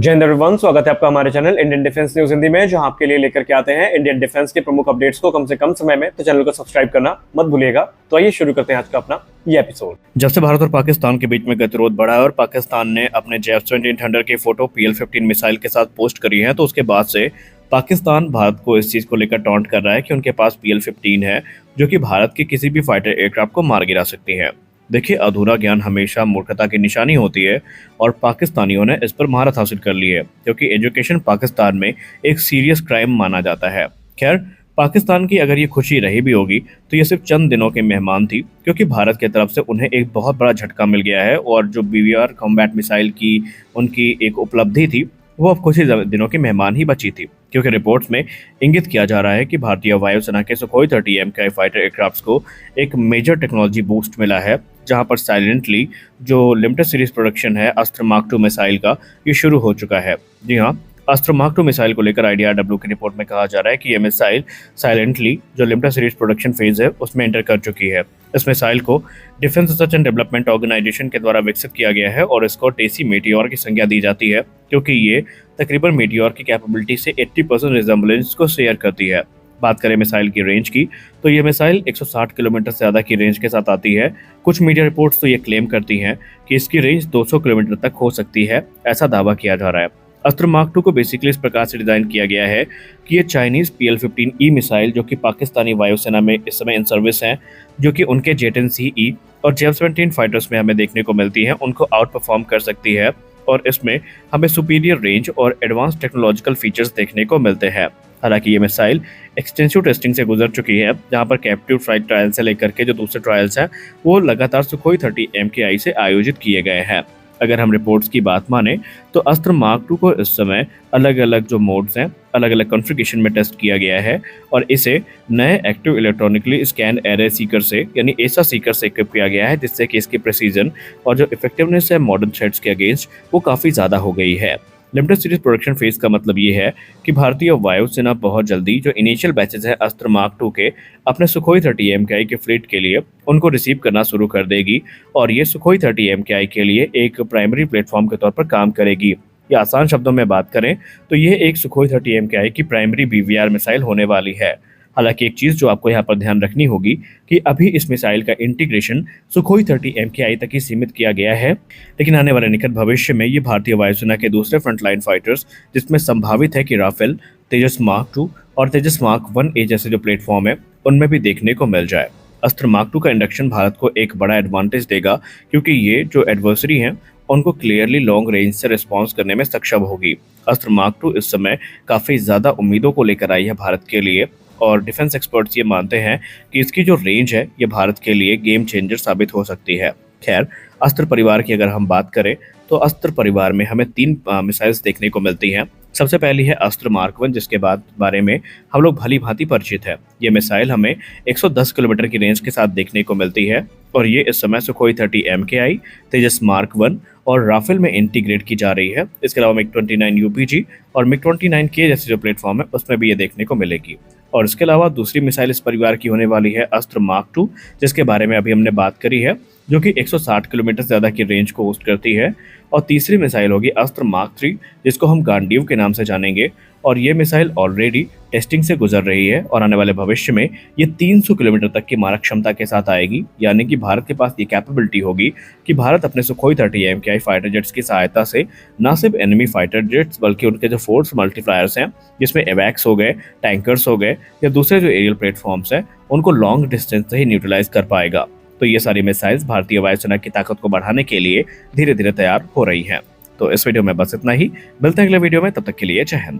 जय हिंद एवरीवन, स्वागत है आपका हमारे channel Indian defence news Hindi में, जहां आपके लिए लेकर के आते हैं इंडियन डिफेंस के प्रमुख अपडेट्स को कम से कम समय में। तो चैनल को सब्सक्राइब करना मत भूलिएगा। तो आइए शुरू करते हैं आज का अपना ये एपिसोड। जब से भारत और पाकिस्तान के बीच में गतिरोध बढ़ा है और पाकिस्तान ने अपने JF-17 थंडर की फोटो PL-15 मिसाइल के साथ पोस्ट करी है, तो उसके बाद से पाकिस्तान भारत को इस चीज को लेकर टॉन्ट कर रहा है कि उनके पास PL-15 है जो कि भारत के किसी भी फाइटर एयरक्राफ्ट को मार गिरा सकती है। देखिए, अधूरा ज्ञान हमेशा मूर्खता की निशानी होती है और पाकिस्तानियों ने इस पर महारत हासिल कर ली है, क्योंकि एजुकेशन पाकिस्तान में एक सीरियस क्राइम माना जाता है। खैर, पाकिस्तान की अगर ये खुशी रही भी होगी तो ये सिर्फ चंद दिनों के मेहमान थी, क्योंकि भारत की तरफ से उन्हें एक बहुत बड़ा झटका मिल गया है और जो BVR कॉम्बैट मिसाइल की उनकी एक उपलब्धि थी वो अब कुछ ही दिनों की मेहमान ही बची थी, क्योंकि रिपोर्ट्स में इंगित किया जा रहा है कि भारतीय वायुसेना के सुखोई 30 MKI फाइटर एयरक्राफ्ट्स को एक मेजर टेक्नोलॉजी बूस्ट मिला है, जहां पर साइलेंटली जो लिमिटेड सीरीज प्रोडक्शन है अस्त्र मार्क 2 मिसाइल का, ये शुरू हो चुका है। जी हाँ, अस्त्र मार्क 2 मिसाइल को लेकर IDRW की रिपोर्ट में कहा जा रहा है कि यह मिसाइल साइलेंटली जो लिमिटेड सीरीज प्रोडक्शन फेज है उसमें एंटर कर चुकी है। इस मिसाइल को defence research and development organisation के द्वारा विकसित किया गया है और इसको टेसी मीटियोर की संज्ञा दी जाती है, क्योंकि ये तकरीबन मीटियोर की कैपेबिलिटी से 80% रिजेंबलेंस को शेयर करती है। बात करें मिसाइल की रेंज की, तो ये मिसाइल 160 किलोमीटर से ज़्यादा की रेंज के साथ आती है। कुछ मीडिया रिपोर्ट्स तो ये क्लेम करती हैं कि इसकी रेंज 200 किलोमीटर तक हो सकती है, ऐसा दावा किया जा रहा है। अस्त्र मार्क 2 को बेसिकली इस प्रकार से डिजाइन किया गया है कि ये चाइनीज PL-15E मिसाइल जो कि पाकिस्तानी वायुसेना में इस समय इन सर्विस हैं, जो कि उनके J-10C और JF-17 फाइटर्स में हमें देखने को मिलती हैं, उनको आउट परफॉर्म कर सकती है और इसमें हमें सुपीरियर रेंज और एडवांस टेक्नोलॉजिकल फीचर्स देखने को मिलते हैं। हालांकि ये मिसाइल एक्सटेंसिव टेस्टिंग से गुजर चुकी है, जहां पर कैप्टिव फ्लाइट ट्रायल से लेकर के जो दूसरे ट्रायल्स हैं वो लगातार सुखोई 30 MKI से आयोजित किए गए हैं। अगर हम रिपोर्ट्स की बात माने तो अस्त्र मार्क 2 को इस समय अलग अलग जो मोड्स हैं, अलग अलग कॉन्फ़िगरेशन में टेस्ट किया गया है और इसे नए active electronically scan array Sikar से यानी ESA सीकर से इक्विप किया गया है, जिससे कि इसकी प्रिसीजन और जो इफेक्टिवनेस है मॉडर्न थ्रेट्स के अगेंस्ट वो काफ़ी ज़्यादा हो गई है। लिमिटेड सीरीज प्रोडक्शन फेज का मतलब ये है कि भारतीय वायुसेना बहुत जल्दी जो इनिशियल बैचेज है अस्त्र मार्क 2 के अपने सुखोई 30 MKI के फ्लीट के लिए उनको रिसीव करना शुरू कर देगी और ये सुखोई 30 MKI के लिए एक प्राइमरी प्लेटफॉर्म के तौर पर काम करेगी। या आसान शब्दों में बात करें तो ये एक सुखोई 30 MKI की प्राइमरी BVR मिसाइल होने वाली है। हालांकि एक चीज़ जो आपको यहाँ पर ध्यान रखनी होगी कि अभी इस मिसाइल का इंटीग्रेशन सुखोई 30 MKI तक ही सीमित किया गया है, लेकिन आने वाले निकट भविष्य में ये भारतीय वायुसेना के दूसरे फ्रंटलाइन फाइटर्स, जिसमें संभावित है कि राफेल, तेजस मार्क 2 और तेजस मार्क 1A जैसे जो प्लेटफॉर्म है उनमें भी देखने को मिल जाए। अस्त्र मार्क 2 का इंडक्शन भारत को एक बड़ा एडवांटेज देगा, क्योंकि ये जो एडवर्सरी हैं उनको क्लियरली लॉन्ग रेंज से रिस्पॉन्स करने में सक्षम होगी। अस्त्र मार्क 2 इस समय काफ़ी ज़्यादा उम्मीदों को लेकर आई है भारत के लिए और डिफेंस एक्सपर्ट्स ये मानते हैं कि इसकी जो रेंज है ये भारत के लिए गेम चेंजर साबित हो सकती है। खैर, अस्त्र परिवार की अगर हम बात करें तो अस्त्र परिवार में हमें 3 मिसाइल्स देखने को मिलती हैं। सबसे पहली है अस्त्र मार्क 1, जिसके बारे में हम लोग भली भांति परिचित है। ये मिसाइल हमें 110 किलोमीटर की रेंज के साथ देखने को मिलती है और ये इस समय सुखोई 30 MKI, तेजस मार्क 1 और राफेल में इंटीग्रेट की जा रही है। इसके अलावा MiG-29 UPG और MiG-29K जैसे जो प्लेटफॉर्म है उसमें भी ये देखने को मिलेगी। और इसके अलावा दूसरी मिसाइल इस परिवार की होने वाली है अस्त्र मार्क 2, जिसके बारे में अभी हमने बात करी है, जो कि 160 किलोमीटर से ज़्यादा की रेंज को होस्ट करती है। और तीसरी मिसाइल होगी अस्त्र मार्क 3, जिसको हम गांडीव के नाम से जानेंगे और ये मिसाइल ऑलरेडी टेस्टिंग से गुजर रही है और आने वाले भविष्य में ये 300 किलोमीटर तक की मारक क्षमता के साथ आएगी। यानी कि भारत के पास ये कैपेबिलिटी होगी कि भारत अपने सुखोई 30 MKI फाइटर जेट्स की सहायता से न सिर्फ एनिमी फाइटर जेट्स बल्कि उनके जो फोर्स मल्टीप्लायर्स हैं, जिसमें एवैक्स हो गए, टैंकर्स हो गए या दूसरे जो एरियल प्लेटफॉर्म्स हैं, उनको लॉन्ग डिस्टेंस से ही न्यूट्रलाइज कर पाएगा। तो ये सारी मिसाइल्स भारतीय वायुसेना की ताकत को बढ़ाने के लिए धीरे धीरे तैयार हो रही हैं। तो इस वीडियो में बस इतना ही, मिलते हैं अगले वीडियो में, तब तक के लिए जय हिंद।